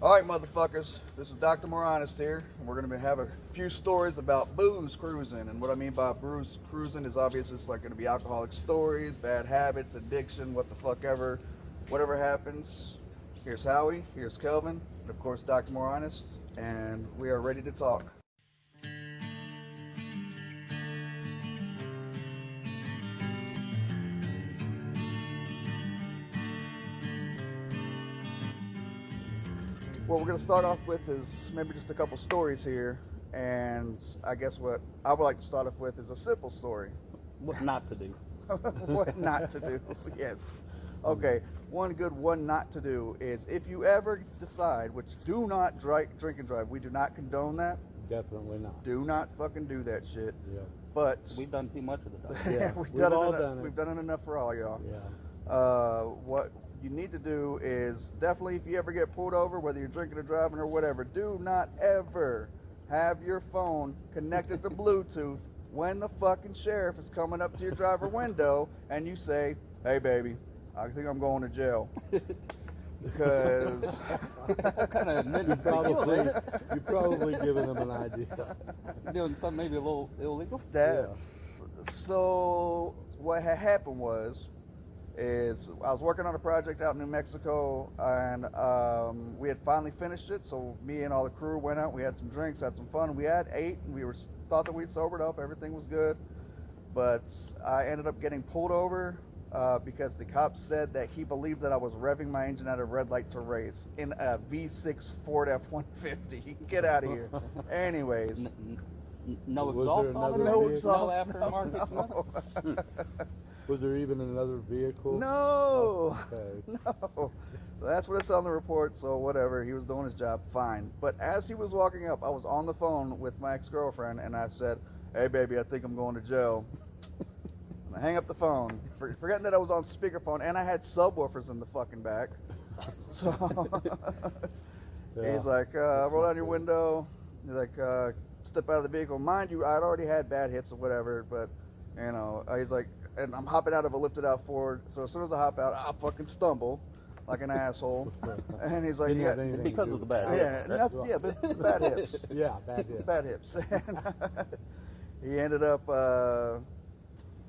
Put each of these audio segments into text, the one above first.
All right, motherfuckers. This is Dr. Moronist here. And we're going to have a few stories about booze cruising. And what I mean by booze cruising is obvious. It's like going to be alcoholic stories, bad habits, addiction, what the fuck ever. Whatever happens. Here's Howie. Here's Kelvin. And of course, Dr. Moronist. And we are ready to talk. What we're going to start off with is maybe just a couple stories here. And I guess what I would like to start off with is a simple story. What not to do. What not to do. Yes. Okay. One good one not to do is if you ever decide, which do not drink and drive. We do not condone that. Definitely not. Do not fucking do that shit. Yeah. But We've done too much of the time. Yeah. we've We've done all it. done it. We've done it enough for all y'all. Yeah. What you need to do is definitely, if you ever get pulled over, whether you're drinking or driving or whatever, do not ever have your phone connected to Bluetooth when the fucking sheriff is coming up to your driver window and you say, "Hey, baby, I think I'm going to jail." Because That's kind of admitting You're probably giving them an idea. doing something maybe a little illegal. that. So what had happened is I was working on a project out in New Mexico, and we had finally finished it. So me and all the crew went out. We had some drinks, had some fun. We had ate, and we thought that we'd sobered up. Everything was good, but I ended up getting pulled over because the cop said that he believed that I was revving my engine at a red light to race in a V6 Ford F-150. Get out of here. Anyways. No Was exhaust there on it? another No vehicle? exhaust. No aftermarket? No. Was there even another vehicle? No. Okay. No. That's what it said on the report, so whatever. He was doing his job, fine. But as he was walking up, I was on the phone with my ex-girlfriend, and I said, "Hey, baby, I think I'm going to jail." And I hang up the phone, forgetting that I was on speakerphone, and I had subwoofers in the fucking back. So Yeah. he's like, "Roll down your window." He's like, "Step out of the vehicle." Mind you, I'd already had bad hips or whatever, but, you know, he's like, and I'm hopping out of a lifted out Ford, so as soon as I hop out, I fucking stumble like an asshole. And he's like, Didn't have "Yeah, anything Because to of do the bad with it. yeah, hips, right? nothing, yeah, but bad hips." Yeah, bad hit. Bad hips. And he ended up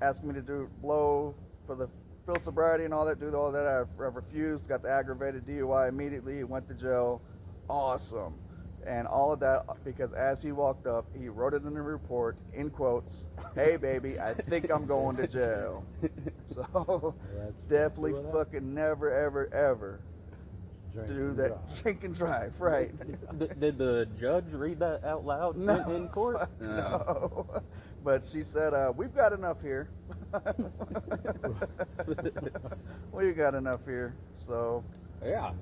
asking me to blow for the field sobriety and all that, do all that. I refused, got the aggravated DUI immediately, went to jail. Awesome. And all of that because as he walked up, he wrote it in the report, in quotes, "Hey, baby, I think I'm going to jail." So That's definitely what fucking never, ever, ever Drink do and that. drive. Drink and drive, right. Did the judge read that out loud No. in court? No. But she said, "We've got enough here." We've got enough here. So Yeah.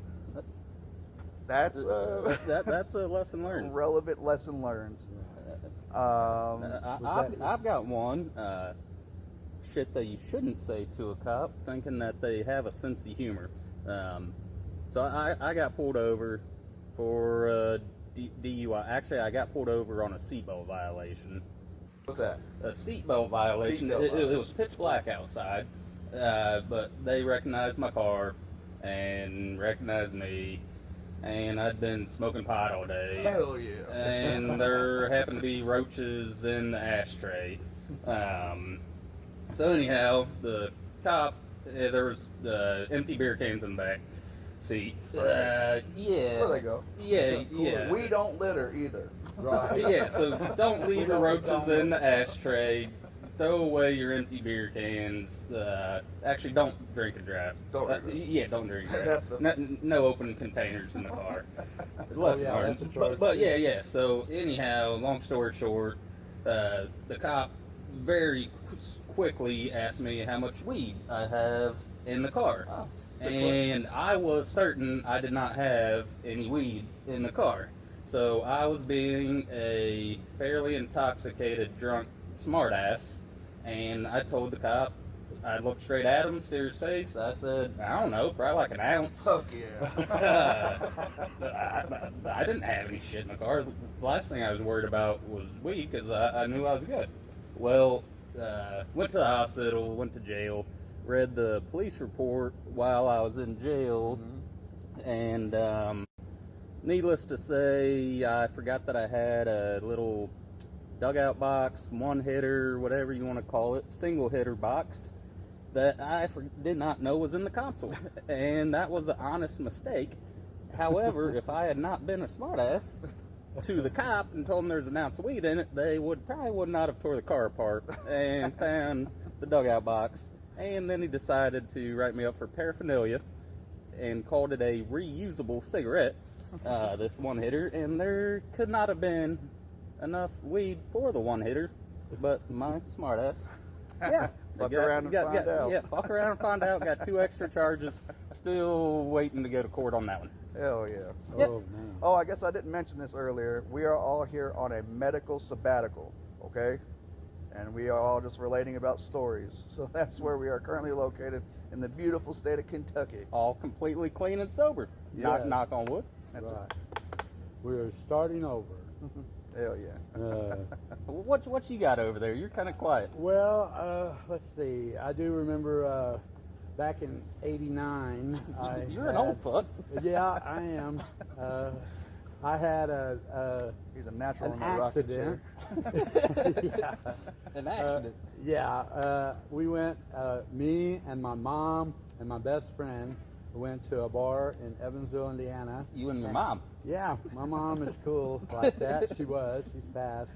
that's That's a lesson a learned. relevant lesson learned. I've got one. Shit that you shouldn't say to a cop, thinking that they have a sense of humor. So I got pulled over for DUI. Actually, I got pulled over on a seatbelt violation. What's that? A seatbelt violation. Seatbelt It violation. was pitch black outside, but they recognized my car and recognized me, and I'd been smoking pot all day. Hell yeah. And there happened to be roaches in the ashtray. So anyhow, the cop, there was empty beer cans in the back seat. Yeah. That's where they go. Yeah, yeah. We don't litter either. Right. Yeah, so don't leave your roaches in the ashtray. Throw away your empty beer cans. Actually, don't drink and drive. Don't drink. Yeah, don't drink and That's drive. No open containers in the car. Lesson yeah, learned. that's a charge, But too. yeah. So anyhow, long story short, the cop very quickly asked me how much weed I have in the car. Oh, good And I was certain I did not have any weed in the car. So I was being a fairly intoxicated, drunk smartass, and I told the cop, I looked straight at him, serious face, I said, "I don't know, probably like an ounce." Fuck yeah. I didn't have any shit in the car. The last thing I was worried about was weed, because I knew I was good. Well, went to the hospital, went to jail, read the police report while I was in jail, and Needless to say, I forgot that I had a little dugout box, one hitter, whatever you want to call it, single hitter box that I did not know was in the console. And that was an honest mistake. However, if I had not been a smartass to the cop and told them there's an ounce of weed in it, they probably would not have tore the car apart and found the dugout box. And then he decided to write me up for paraphernalia and called it a reusable cigarette, this one hitter, and there could not have been enough weed for the one hitter, but my smartass. Yeah. Fuck around and find out. Yeah, fuck around and find out. Got 2 extra charges. Still waiting to go to court on that one. Hell yeah. Yep. Oh, man. Oh, I guess I didn't mention this earlier. We are all here on a medical sabbatical, okay? And we are all just relating about stories. So that's where we are currently located in the beautiful state of Kentucky. All completely clean and sober. Yes. Knock on wood. That's Right. We're starting over. Hell yeah. What you got over there? You're kind of quiet. Well, let's see. I do remember back in '89. You're an old fuck. Yeah, I am. I had He's a natural in an the rocket accident. chair. Yeah. An accident. We went, me and my mom and my best friend went to a bar in Evansville, Indiana. You and your mom. Yeah, my mom is cool like that. She's passed.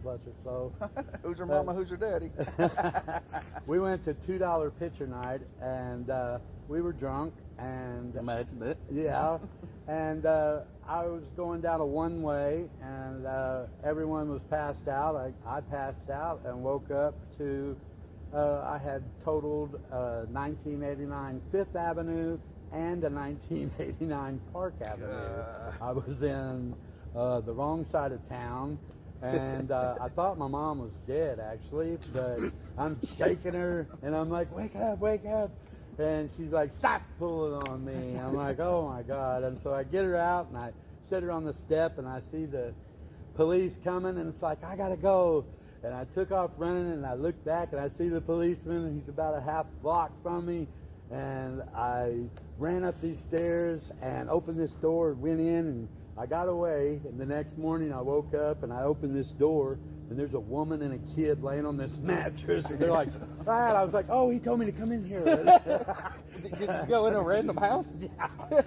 Bless her soul. Who's your mama? Who's your daddy? We went to $2 pitcher night, and we were drunk, and Imagine it. yeah, and I was going down a one-way, and everyone was passed out. I passed out and woke up to, I had totaled 1989 Fifth Avenue and a 1989 Park Avenue. I was in the wrong side of town, and I thought my mom was dead, actually, but I'm shaking her, and I'm like, wake up. And she's like, stop pulling on me. I'm like, oh my God. And so I get her out, and I sit her on the step, and I see the police coming, and it's like, I gotta go. And I took off running, and I look back, and I see the policeman, and he's about a half block from me. And I ran up these stairs and opened this door, went in, and I got away. And the next morning I woke up and I opened this door, and there's a woman and a kid laying on this mattress. And they're like, ah, and I was like, oh, he told me to come in here. Did you go in a random house?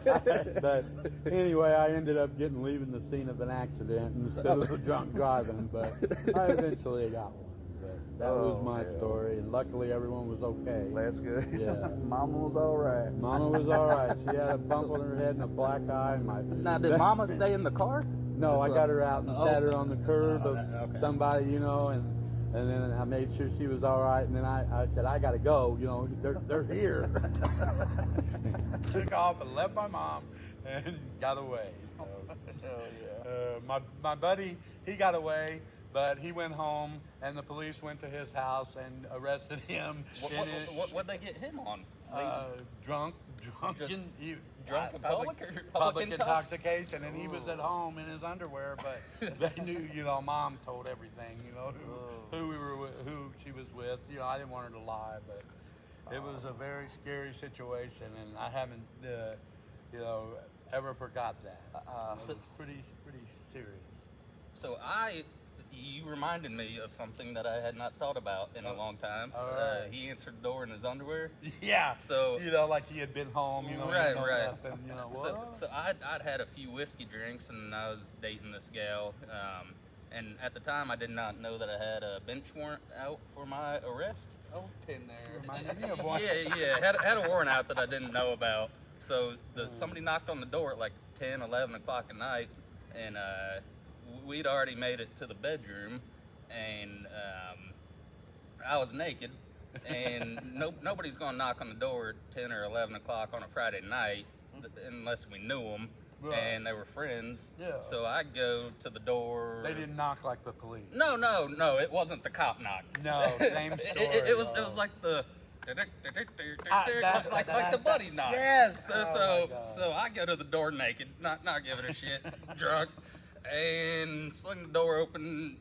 But anyway, I ended up leaving the scene of an accident instead of a drunk driving. But I eventually got one. But that was my story, and luckily everyone was okay. That's good. Yeah. Mama was all right. Mama was all right. She had a bump on her head and a black eye. Now, did Mama stay in the car? No, I got her out and sat her on the curb of Okay. somebody, and then I made sure she was all right. And then I said, I got to go. They're here. Took off and left my mom and got away. So, Hell yeah. my buddy, he got away. But he went home, and the police went to his house and arrested him. What'd they get him on? Drunk Just in drunk in public or public public intoxication, and he was at home in his underwear. But they knew, Mom told everything, who we were with, who she was with. I didn't want her to lie, but it was a very scary situation, and I haven't, ever forgot that. It was pretty serious. So you reminded me of something that I had not thought about in a long time. All right. He answered the door in his underwear. Yeah. So like he had been home. Right. And, So I'd had a few whiskey drinks, and I was dating this gal. And at the time, I did not know that I had a bench warrant out for my arrest. Oh, pin there. Reminded me of one. Yeah. Had a warrant out that I didn't know about. So somebody knocked on the door at like 10, 11 o'clock at night, and we'd already made it to the bedroom, and I was naked, and nobody's gonna knock on the door at 10 or 11 o'clock on a Friday night unless we knew them. Right. And they were friends. Yeah. So I go to the door. They didn't knock like the police. No, it wasn't the cop knock. No, same story. It was like the like the buddy knock. Yes. So I go to the door naked, not giving a shit, drunk, and sling the door open,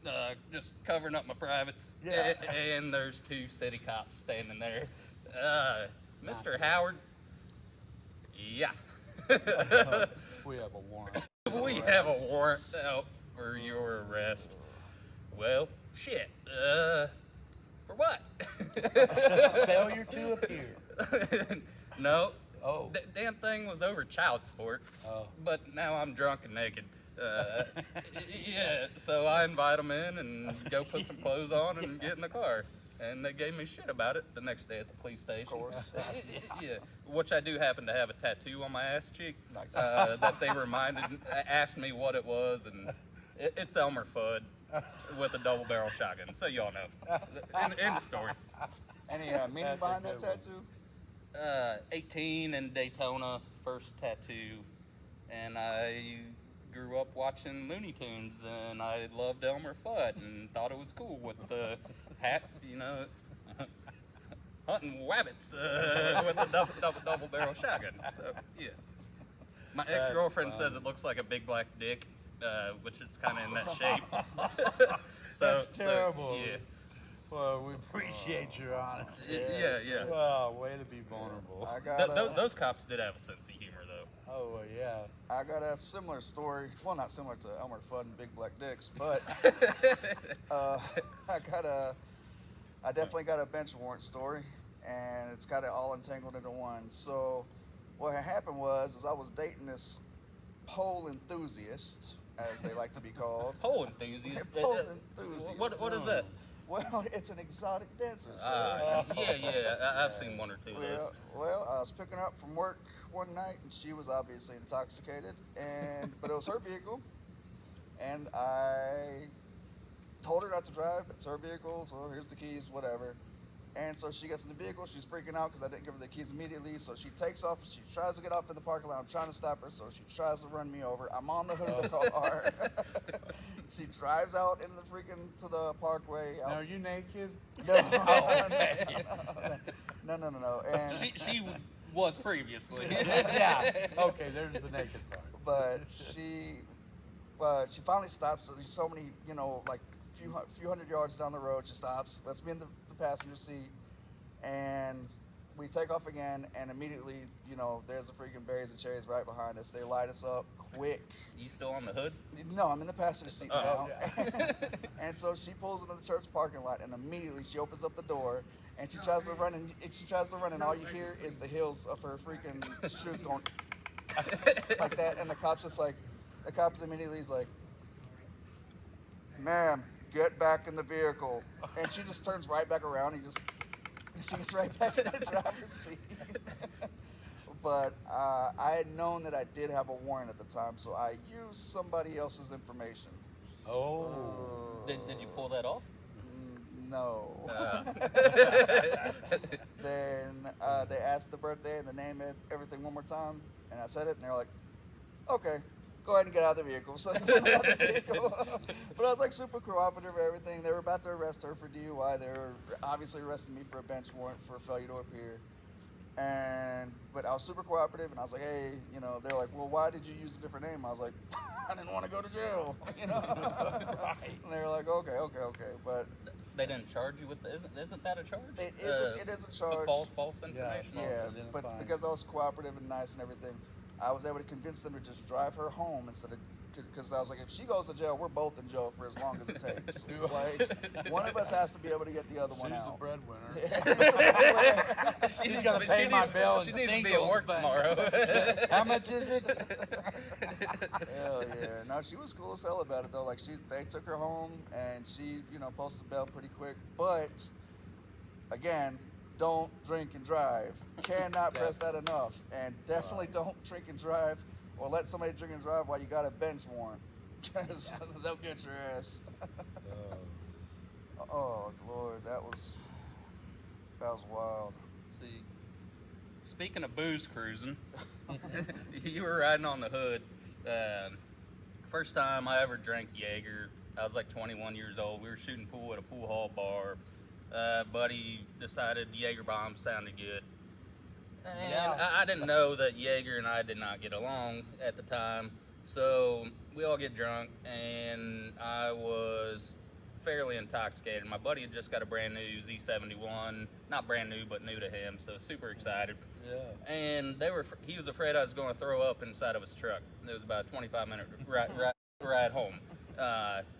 just covering up my privates. Yeah. And there's 2 city cops standing there. Mr. Howard. Yeah. We have a warrant. We have a warrant out for your arrest. Well, shit. For what? Failure to appear. No. Oh. Damn thing was over child support. Oh. But now I'm drunk and naked. Yeah, so I invite them in and go put some clothes on and get in the car. And they gave me shit about it the next day at the police station. Of course. Yeah, which I do happen to have a tattoo on my ass cheek Nice. that they asked me what it was, and it's Elmer Fudd with a double barrel shotgun. So y'all know. End of story. Any meaning That's a behind that good one. tattoo? 18 in Daytona, first tattoo, and I grew up watching Looney Tunes, and I loved Elmer Fudd and thought it was cool with the hat, hunting rabbits with a double barrel shotgun. So yeah, my ex-girlfriend says it looks like a big black dick, which is kind of in that shape. That's terrible. yeah. Well, we appreciate your honesty. Yeah. Well, way to be vulnerable. I got Those cops did have a sense of humor, though. Oh, well, yeah. I got a similar story. Well, not similar to Elmer Fudd and Big Black Dicks, but I definitely got a bench warrant story, and it's got it all entangled into one. So, what had happened was I was dating this pole enthusiast, as they like to be called. Pole enthusiast. Pole enthusiast. What is that? Well, it's an exotic dancer. So. Yeah. I've seen one or two of those. Well, I was picking her up from work one night, and she was obviously intoxicated, but it was her vehicle, and I told her not to drive. It's her vehicle, so here's the keys, whatever. And so she gets in the vehicle. She's freaking out because I didn't give her the keys immediately. So she takes off. She tries to get off in the parking lot. I'm trying to stop her, so she tries to run me over. I'm on the hood of the car. She drives out in the to the parkway. Now, are you naked? No. No. And She was previously. Yeah. Okay, there's the naked part. but she finally stops. So there's so many, like few hundred yards down the road, she stops, lets me in the passenger seat, and we take off again. And immediately, there's the freaking berries and cherries right behind us. They light us up quick. You still on the hood? No, I'm in the passenger seat Oh, now. And so she pulls into the church parking lot, and immediately she opens up the door, and she tries to run, and all you hear is the heels of her freaking shoes going like that. And the cops immediately is like, "Ma'am, get back in the vehicle." And she just turns right back around, and she gets right back in the driver's seat. But I had known that I did have a warrant at the time, so I used somebody else's information. Oh. Did you pull that off? No. Then they asked the birthday and the name and everything one more time, and I said it, and they were like, "Okay, go ahead and get out of the vehicle." So they put me out of the vehicle. But I was like super cooperative and everything. They were about to arrest her for DUI. They were obviously arresting me for a bench warrant for failure to appear. But I was super cooperative, and I was like, "Hey, they're like, well, why did you use a different name?" I was like, "I didn't want to go to jail, Right. And they were like, okay, but They didn't charge you with isn't that a charge? it is a charge. False information. Yeah, but identifying. because I was cooperative and nice and everything, I was able to convince them to just drive her home instead of, because I was like, if she goes to jail, we're both in jail for as long as it takes. Like, one of us has to be able to get the other one She's out. the breadwinner. She's gonna pay my bill She in needs to be at singles, work but- tomorrow. How much is it? Hell yeah. No, she was cool as hell about it though. Like they took her home, and she, posted bail pretty quick. But again, don't drink and drive. Cannot press that enough. And definitely don't drink and drive or let somebody drink and drive while you got a bench warrant, because they'll get your ass. Oh Lord, that was wild. See, speaking of booze cruising, you were riding on the hood. First time I ever drank Jaeger, I was like 21 years old. We were shooting pool at a pool hall bar. Buddy decided Jaeger bomb sounded good. And Yeah. I didn't know that Jaeger and I did not get along at the time. So we all get drunk, and I was fairly intoxicated. My buddy had just got a brand new Z71, not brand new, but new to him, so super excited. Yeah. And he was afraid I was going to throw up inside of his truck. It was about a 25-minute ride home.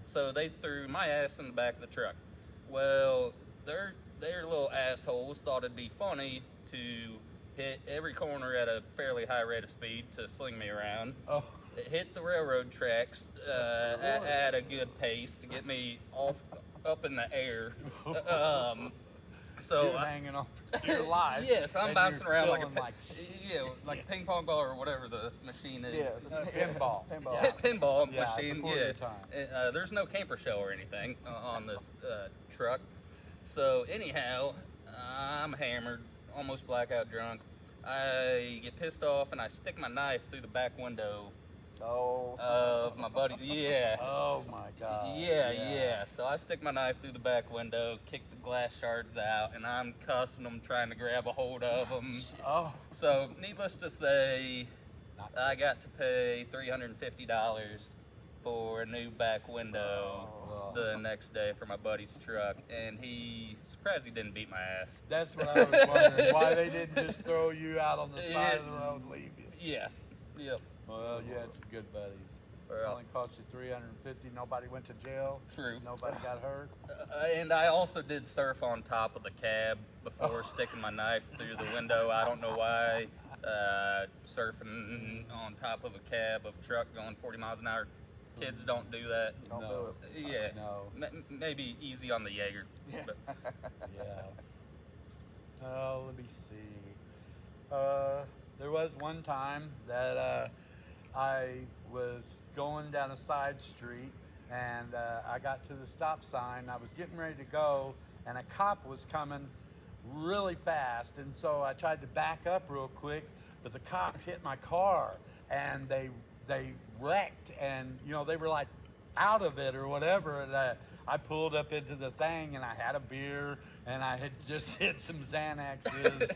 So they threw my ass in the back of the truck. Well, their little assholes thought it'd be funny to hit every corner at a fairly high rate of speed to sling me around. Oh. It hit the railroad tracks at a good pace to get me up in the air. So You're hanging on for your life. Yes, I'm and bouncing you're around like feeling like a ping pong ball or whatever the machine is. pinball. Pinball Yeah, machine. before Yeah. your time. There's no camper shell or anything on this truck. So anyhow, I'm hammered, almost blackout drunk. I get pissed off and I stick my knife through the back window of my buddy. Yeah. Oh my God. Yeah. So I stick my knife through the back window, kick the glass shards out, and I'm cussing them, trying to grab a hold of them. Oh. So, needless to say, I got to pay $350 for a new back window the next day for my buddy's truck, and he's surprised he didn't beat my ass. That's what I was wondering. Why they didn't just throw you out on the side of the road and leave you. Yeah. Yep. Well, you had some good buddies. It Well, only cost you $350. Nobody went to jail. True. Nobody got hurt. And I also did surf on top of the cab before sticking my knife through the window. I don't know why. Surfing on top of a cab of a truck going 40 miles an hour. Kids don't do that. Don't No. do it. Yeah. No. Maybe easy on the Jaeger. Yeah. But Yeah. Oh, let me see. There was one time that I was going down a side street and I got to the stop sign. I was getting ready to go and a cop was coming really fast, and so I tried to back up real quick, but the cop hit my car and they wrecked, and they were like out of it or whatever, and I pulled up into the thing and I had a beer and I had just hit some Xanaxes and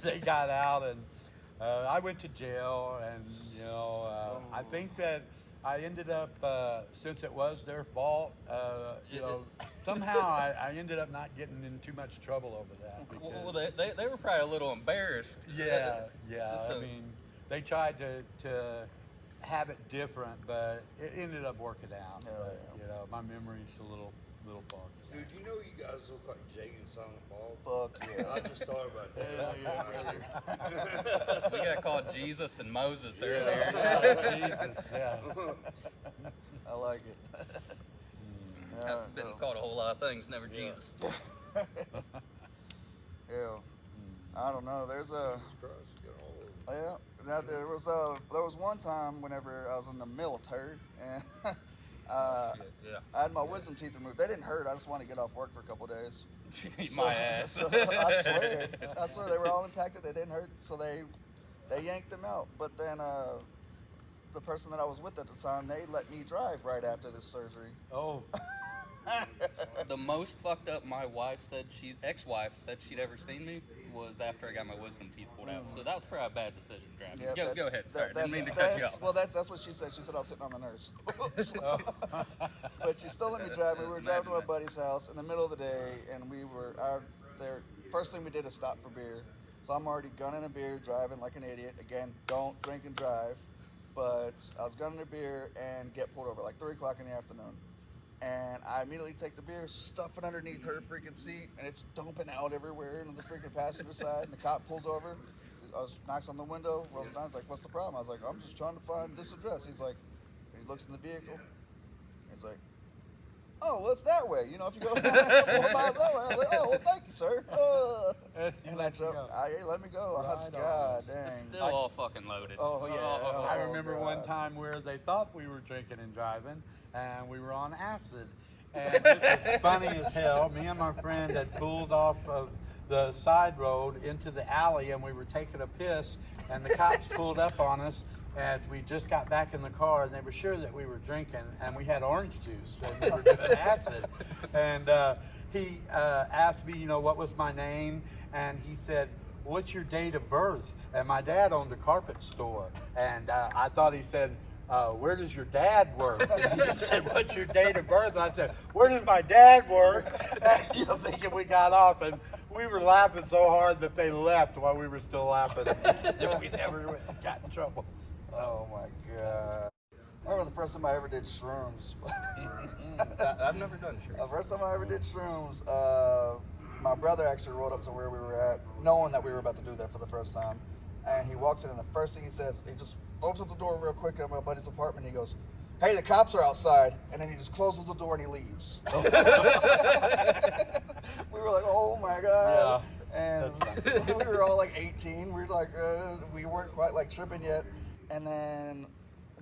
they got out, and I went to jail, and I think that I ended up, since it was their fault, somehow I ended up not getting in too much trouble over that. well, they were probably a little embarrassed. Yeah. So- I mean, they tried to have it different, but it ended up working out. Hell But, my memory's a little foggy. Dude, you know you guys look like Jake and Silent Bob? Fuck yeah. I just thought about that. We got called Jesus and Moses earlier. Jesus, yeah. I like it. I've been called a whole lot of things, never Jesus. Yeah. I don't know. There's a Jesus Christ, get all over. Now, there was one time whenever I was in the military and Shit, yeah. I had my wisdom teeth removed. They didn't hurt. I just wanted to get off work for a couple of days. Eat my ass. So, I swear they were all impacted. They didn't hurt, so they yanked them out. But then the person that I was with at the time, they let me drive right after this surgery. Oh, The most fucked up my ex-wife said she'd ever seen me was after I got my wisdom teeth pulled out. So that was probably a bad decision driving. Yeah, Go ahead, sorry. That's, Didn't mean to cut you off. Well, that's what she said. She said I was sitting on the nurse. But she still let me drive. We were driving to my buddy's house in the middle of the day, and we were out there. First thing we did is stop for beer. So I'm already gunning a beer, driving like an idiot. Again, don't drink and drive. But I was gunning a beer and get pulled over like 3 o'clock in the afternoon. And I immediately take the beer, stuff it underneath her freaking seat, and it's dumping out everywhere into the freaking passenger side. And the cop pulls over, knocks on the window, rolls it down. He's like, "What's the problem?" I was like, "I'm just trying to find this address." He's like, he looks in the vehicle. He's like, "Oh, well, it's that way. If you go 4 miles that way." I was like, "Oh, well, thank you, sir." And I drove. He let me go. I was, Right God It's dang. still all fucking loaded. Oh yeah. I Oh, remember God. one time where they thought we were drinking and driving, and we were on acid. And this is funny as hell. Me and my friend had pulled off of the side road into the alley, and we were taking a piss, and the cops pulled up on us as we just got back in the car, and they were sure that we were drinking, and we had orange juice, and we were doing acid. And he asked me, what was my name, and he said, "What's your date of birth?" And my dad owned a carpet store, and I thought he said, where does your dad work? And he said, what's your date of birth? And I said, where does my dad work? And, thinking we got off, and we were laughing so hard that they left while we were still laughing. We never got in trouble. Oh my god. I remember the first time I ever did shrooms. I've never done The shrooms. first time I ever did shrooms, my brother actually rode up to where we were at, knowing that we were about to do that for the first time. And he walks in, and the first thing he says, he just opens up the door real quick at my buddy's apartment. And he goes, "Hey, the cops are outside." And then he just closes the door and he leaves. We were like, "Oh my god!" And we were all like 18. We were like, we weren't quite like tripping yet. And then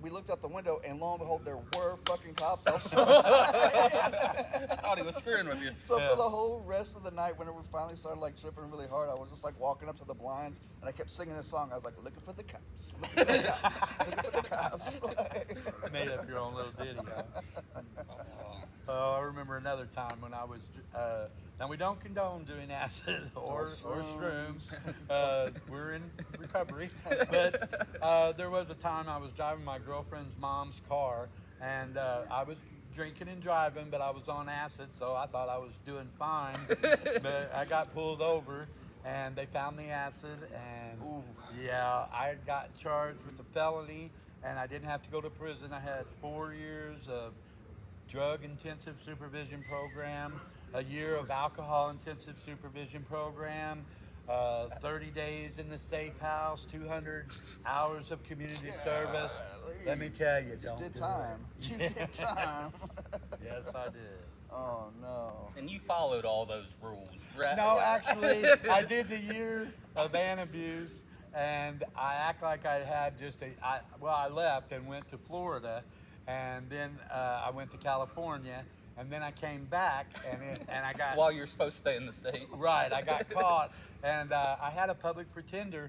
we looked out the window, and lo and behold, there were fucking cops outside. I thought he was screwing with you. So for the whole rest of the night, whenever we finally started like tripping really hard, I was just like walking up to the blinds, and I kept singing this song. I was like, "Looking for the cops, looking for the cops, looking for the cops." Made up your own little ditty, huh? Oh, I remember another time when I was, now we don't condone doing acid or shrooms. We're in recovery. But there was a time I was driving my girlfriend's mom's car, and I was drinking and driving, but I was on acid, so I thought I was doing fine. But I got pulled over, and they found the acid, and yeah, I got charged with a felony, and I didn't have to go to prison. I had 4 years of drug intensive supervision program, a year of alcohol intensive supervision program, 30 days in the safe house, 200 hours of community service. Let me tell you, don't did do time. You did time. it. Yes, I did. Oh no. And you followed all those rules, right? No, actually, I did the year of ban abuse, and I act like I had just I left and went to Florida, and then I went to California, and then I came back, and I got... While you're supposed to stay in the state. Right, I got caught, and I had a public pretender.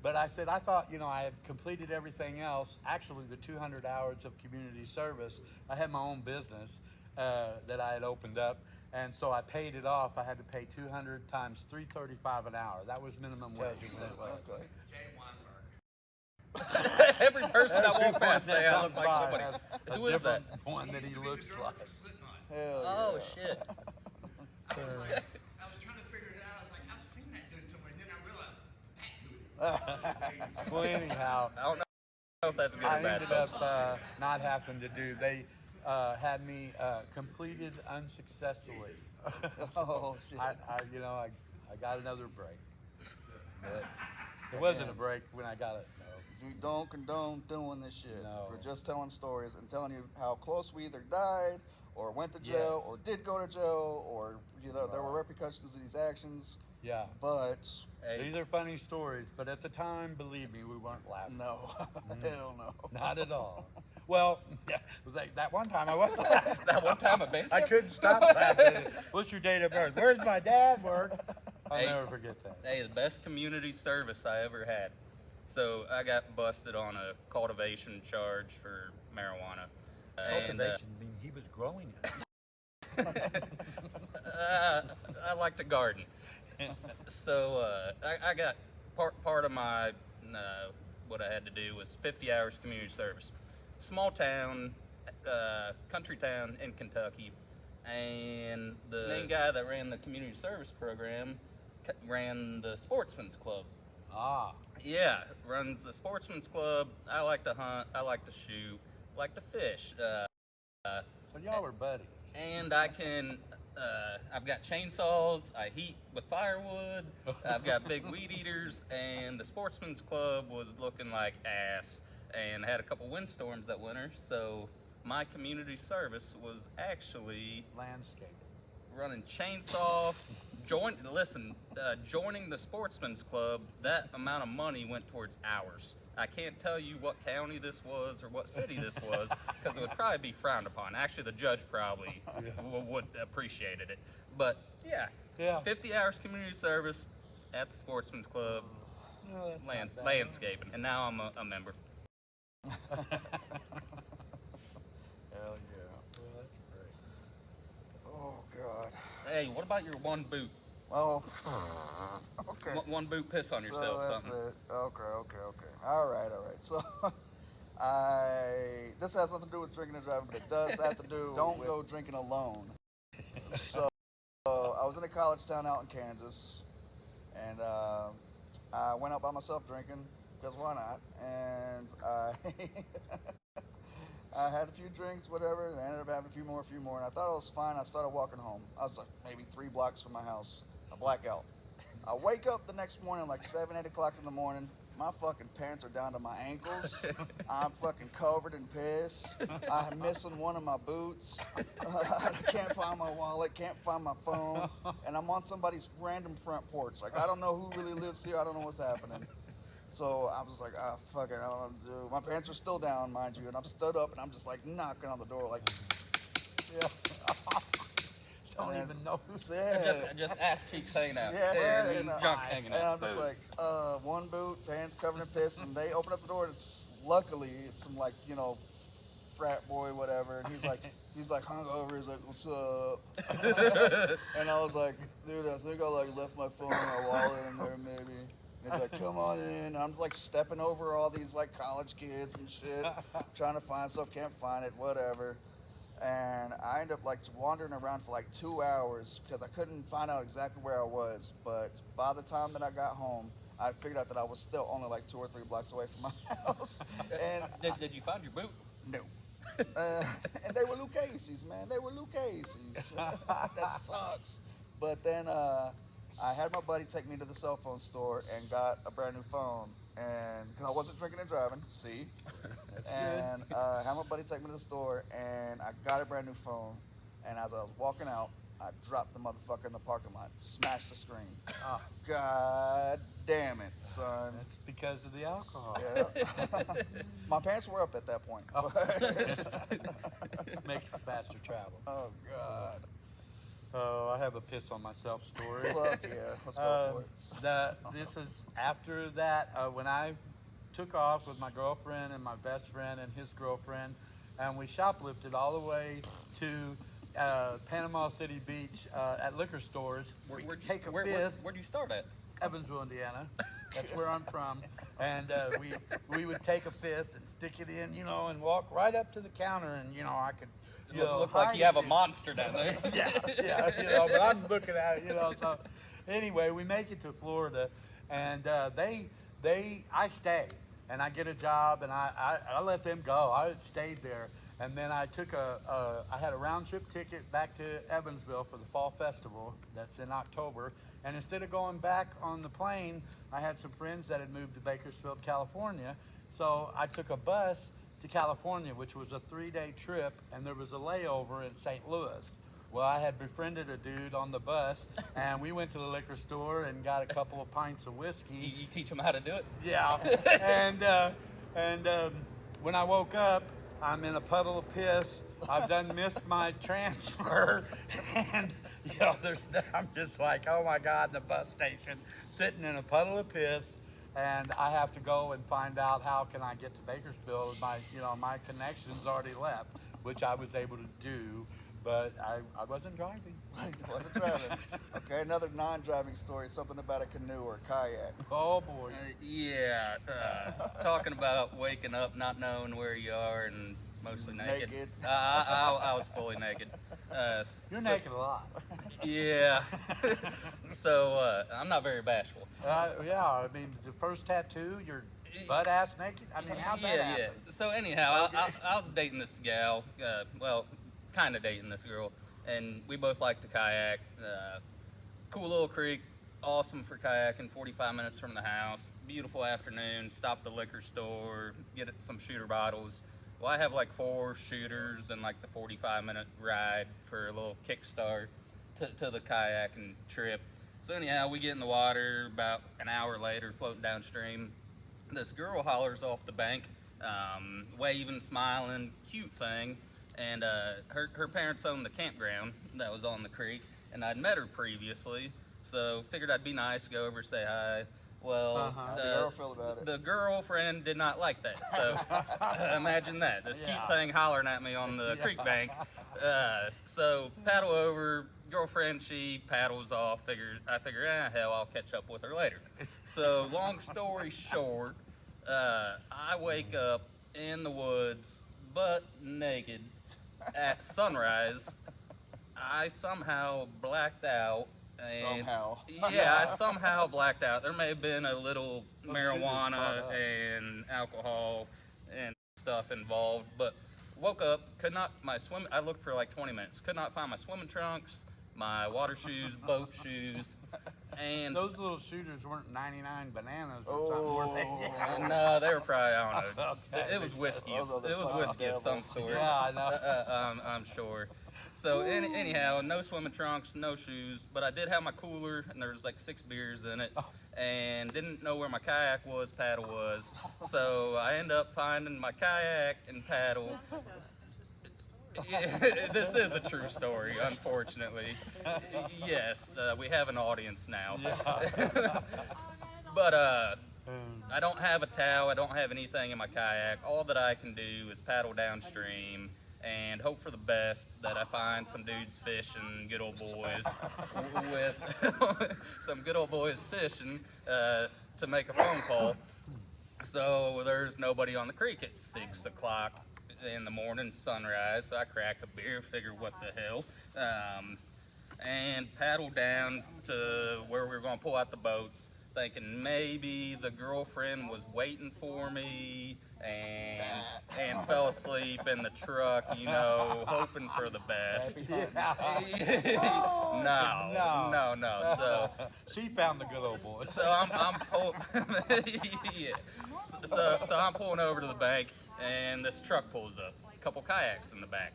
But I said, I thought, I had completed everything else. Actually, the 200 hours of community service, I had my own business that I had opened up. And so I paid it off. I had to pay 200 times $3.35 an hour. That was minimum wage. Okay. Every person I walk past say I look like somebody. Who is that? One that he looks like. Hell yeah. Oh, shit. I was trying to figure it out. I was like, I've seen that doing somewhere. And then I realized that's who it is. Well, anyhow, I don't know if that's good I or bad. ended up not having to do. They had me completed unsuccessfully. Oh shit. I got another break. But it wasn't a break when I got it. No. You don't condone doing this shit. No. We're just telling stories and telling you how close we either died or went to jail Yes. or did go to jail or there were repercussions of these actions. Yeah. But Hey, These are funny stories, but at the time, believe me, we weren't laughing. no, hell no. Not at all. Well, that one time I was laughing. that one time I couldn't stop laughing. What's your date of birth? Where's my dad work? I'll Hey. never forget that. Hey, the best community service I ever had. So I got busted on a cultivation charge for marijuana. And, mean he was growing it. I like to garden. So I got part of my what I had to do was 50 hours community service. Small town, country town in Kentucky, and the main guy that ran the community service program ran the sportsman's club. Ah. Yeah, runs the sportsman's club. I like to hunt. I like to shoot. I like to fish. So y'all were buddies. And I can, I've got chainsaws, I heat with firewood, I've got big weed eaters, and the sportsman's club was looking like ass and had a couple windstorms that winter, so my community service was actually Landscape. running chainsaw, joining the sportsman's club, that amount of money went towards hours. I can't tell you what county this was or what city this was because it would probably be frowned upon. Actually, the judge probably would appreciated it. But yeah, 50 hours community service at the sportsman's club, No, that's not bad. landscaping, and now I'm a member. Hell yeah. Well, that's great. Oh god. Hey, what about your one boot? Oh, okay. One boot piss on yourself, So that's something. it. Okay. All right. So, this has nothing to do with drinking and driving, but it does have to do. Don't go drinking alone. So, I was in a college town out in Kansas, and I went out by myself drinking because why not? And I had a few drinks, whatever, and I ended up having a few more, and I thought it was fine. I started walking home. I was like maybe 3 blocks from my house. I black out. I wake up the next morning like 7, 8 o'clock in the morning. My fucking pants are down to my ankles. I'm fucking covered in piss. I'm missing one of my boots. I can't find my wallet, can't find my phone. And I'm on somebody's random front porch. Like, I don't know who really lives here. I don't know what's happening. So I was like, fuck it, I don't know what to do. My pants are still down, mind you. And I'm stood up and I'm just like knocking on the door like, Yeah. Don't even know who's Just ass cheeks hanging out. Yeah, and junk hanging and out. I'm just like, one boot, pants covered in piss, and they open up the door, and luckily it's some like, frat boy, whatever, and he's like hungover, he's like, what's up? And I was like, dude, I think I like left my phone and my wallet in there maybe. And he's like, come on in. And I'm just like stepping over all these like college kids and shit, trying to find stuff, can't find it, whatever. And I ended up like wandering around for like 2 hours because I couldn't find out exactly where I was. But by the time that I got home, I figured out that I was still only like 2 or 3 blocks away from my house. And Did you find your boot? no. And they were Lucchese's, man. They were Lucchese's. That sucks. But then I had my buddy take me to the cell phone store and got a brand new phone. And because I wasn't drinking and driving, see? And had my buddy take me to the store, and I got a brand new phone. And as I was walking out, I dropped the motherfucker in the parking lot, smashed the screen. Oh, God damn it, son. That's because of the alcohol. Yeah. My parents were up at that point. Oh. Makes for faster travel. Oh, God. Oh, I have a piss on myself story. Fuck yeah, let's go for it. This is after that, when I took off with my girlfriend and my best friend and his girlfriend, and we shoplifted all the way to Panama City Beach at liquor stores. Where'd you start at? Evansville, Indiana. That's where I'm from. And we would take a fifth and stick it in, and walk right up to the counter, and I could. Look like you have a monster down there. yeah, but I'm looking at it, So anyway, we make it to Florida, and I stay, and I get a job, and I let them go. I stayed there, and then I took I had a round trip ticket back to Evansville for the Fall Festival. That's in October, and instead of going back on the plane, I had some friends that had moved to Bakersfield, California, so I took a bus to California, which was a 3-day trip, and there was a layover in St. Louis. Well, I had befriended a dude on the bus, and we went to the liquor store and got a couple of pints of whiskey. You teach them how to do it? Yeah, and when I woke up, I'm in a puddle of piss. I've done missed my transfer, and I'm just like, oh my God, in the bus station, sitting in a puddle of piss. And I have to go and find out how can I get to Bakersfield. My connections already left, which I was able to do, but I wasn't driving. Wasn't driving. Okay, another non-driving story, something about a canoe or kayak. Oh boy. Yeah. Talking about waking up, not knowing where you are, and mostly naked. I was fully naked. You're naked a lot. Yeah. So I'm not very bashful. Yeah, I mean, the first tattoo, you're butt ass naked. I mean, how'd that happen? Yeah. So anyhow, I was dating this gal. Kind of dating this girl, and we both like to kayak. Cool little creek, awesome for kayaking. 45 minutes from the house. Beautiful afternoon. Stop at the liquor store, get some shooter bottles. Well, I have like 4 shooters and like the 45-minute ride for a little kickstart to the kayaking trip. So anyhow, we get in the water about an hour later, floating downstream. This girl hollers off the bank, waving, smiling, cute thing. And her parents owned the campground that was on the creek, and I'd met her previously, so figured I'd be nice, go over, say hi. Well, How'd the girl feel about it? The girlfriend did not like that, so imagine that. This cute thing hollering at me on the creek bank. So paddle over, girlfriend, she paddles off. I figure, hell, I'll catch up with her later. So, long story short, I wake up in the woods, butt naked, at sunrise. I somehow blacked out. Somehow. Yeah, I somehow blacked out. There may have been a little marijuana and alcohol and stuff involved, but woke up, I looked for like 20 minutes, could not find my swimming trunks, my water shoes, boat shoes, and Those little shooters weren't 99 bananas or something, were they? no, they were probably, I don't know. Okay. It was whiskey. Those are the It was fun whiskey of some devils. sort. Yeah, I know. I'm sure. So anyhow, no swimming trunks, no shoes, but I did have my cooler, and there was like 6 beers in it, and didn't know where my kayak was, paddle was. So I end up finding my kayak and paddle. Yeah, this is a true story, unfortunately. Yes, we have an audience now. But I don't have a towel, I don't have anything in my kayak. All that I can do is paddle downstream and hope for the best that I find some dudes fishing, good old boys, with some good old boys fishing to make a phone call. So there's nobody on the creek at 6 o'clock in the morning, sunrise. So I crack a beer, figure what the hell, and paddle down to where we were going to pull out the boats, thinking maybe the girlfriend was waiting for me and fell asleep in the truck, you know, hoping for the best. No. So She found the good old boy. so I'm pulling, yeah. So I'm pulling over to the bank, and this truck pulls up. A couple kayaks in the back,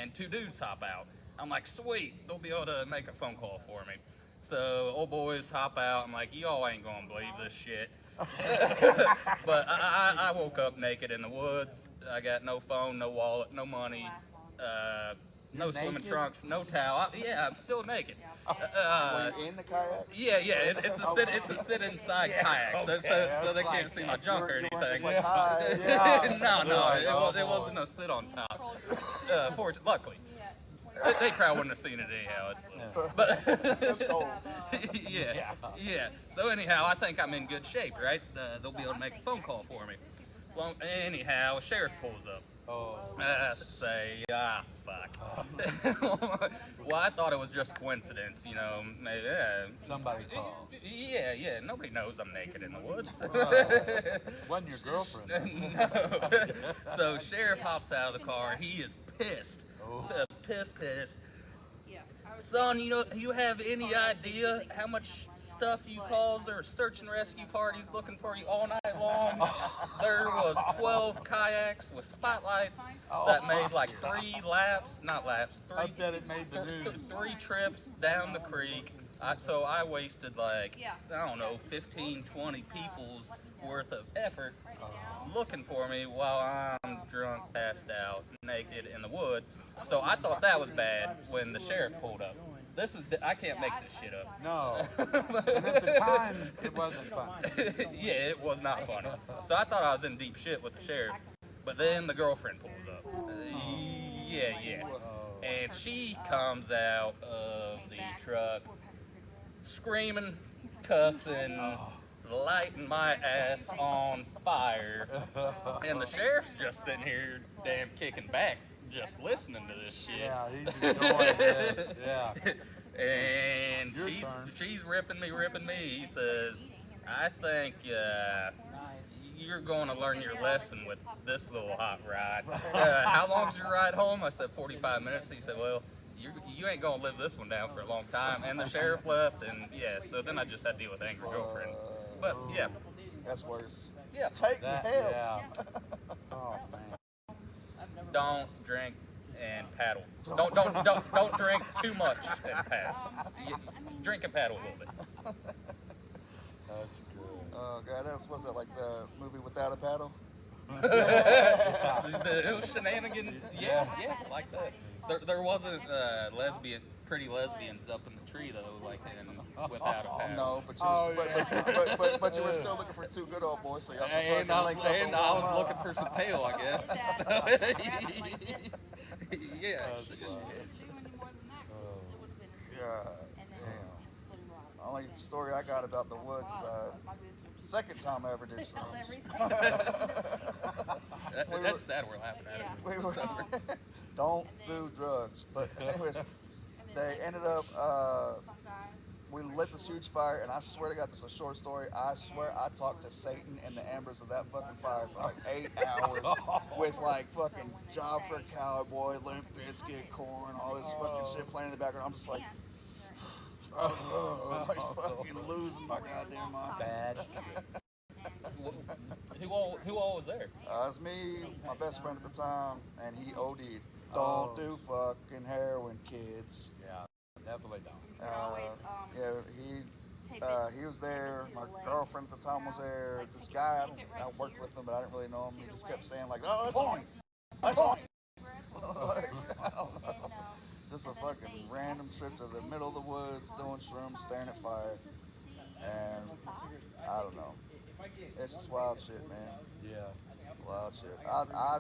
and 2 dudes hop out. I'm like, sweet, they'll be able to make a phone call for me. So old boys hop out. I'm like, y'all ain't gonna believe this shit. But I woke up naked in the woods. I got no phone, no wallet, no money, no swimming naked? trunks, no towel. Yeah, I'm still naked. Were you in the kayak? Yeah, it's a sit inside kayak, so they can't see my junk or You weren't just anything. like, hi. No, it wasn't a sit on top. Luckily, they probably wouldn't have seen it anyhow. But It's cold. yeah. So anyhow, I think I'm in good shape, right? They'll be able to make a phone call for me. Well, anyhow, a sheriff pulls up. Say, fuck. Well, I thought it was just coincidence, you know. Maybe, Somebody called. yeah. Nobody knows I'm naked in the woods. Wasn't your girlfriend? No. So sheriff hops out of the car. He is pissed. Pissed. Son, you have any idea how much stuff you cause? There are search and rescue parties looking for you all night long. There was 12 kayaks with spotlights that made like 3 I bet it made the news. 3 trips down the creek. So I wasted like, I don't know, 15, 20 people's worth of effort looking for me while I'm drunk, passed out, naked in the woods. So I thought that was bad when the sheriff pulled up. I can't make this shit up. No. And at the time, it wasn't fun. Yeah, it was not funny. So I thought I was in deep shit with the sheriff. But then the girlfriend pulls up. Yeah. And she comes out of the truck screaming, cussing, lighting my ass on fire. And the sheriff's just sitting here damn kicking back, just listening to this shit. Yeah, he's enjoying this. Yeah. And Your turn. she's ripping me. He says, I think you're going to learn your lesson with this little hot ride. How long's your ride home? I said 45 minutes. He said, well, you ain't going to live this one down for a long time. And the sheriff left, and yeah, so then I just had to deal with angry girlfriend. But yeah. That's worse. Yeah. Take the hell. Yeah. Oh, man. Don't drink and paddle. Don't drink too much and paddle. Drink and paddle a little bit. That's good. Oh god, was that like the movie Without a Paddle? Those shenanigans, yeah, like that. There wasn't pretty lesbians up in the tree though, like in Without a Paddle. No, but you were still looking for 2 good old boys, so y'all And I was looking for some tail, I guess. Yeah. God And then damn. put rock. Only story I got about the woods is second time I ever did Felt shrooms. everything. That's sad we're laughing at it. Yeah. We were, don't do drugs. But anyways, they ended up. Some guys. We lit this huge fire, and I swear to God, this is a short story. I swear I talked to Satan in the embers of that fucking fire for like 8 hours with like fucking Job for a Cowboy, Limp Bizkit, Corn, all this fucking shit playing in the background. I'm just like, like fucking losing my goddamn mind. Bad. Who all was there? It was me, my best friend at the time, and he OD'd. Don't do fucking heroin, kids. Yeah, definitely don't. You could always, tape it. He was there. to My your leg. girlfriend at the time was there. Like, This tape guy, it I right worked here. with him, but I didn't really know him. He your just leg. kept saying like, "Oh, it's on, it's on." Like, And, just a and then fucking they random trip to the middle of the woods, doing shrooms, staring at fire, and I don't know. It's just wild shit, man. Yeah. Wild shit. I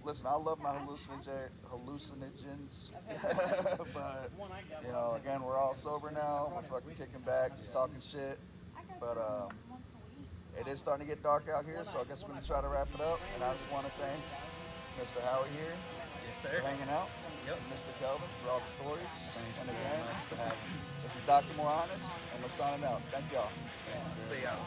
listen. I love my hallucinogens, but you know, again, we're all sober now. We're fucking kicking back, just talking shit. But it is starting to get dark out here, so I guess we're gonna try to wrap it up. And I just want to thank Mr. Howie here Yes, for sir. hanging out, Yep. and Mr. Kelvin for all the stories. And again, this is Dr. Moronist, and we're signing out. Thank y'all. See y'all.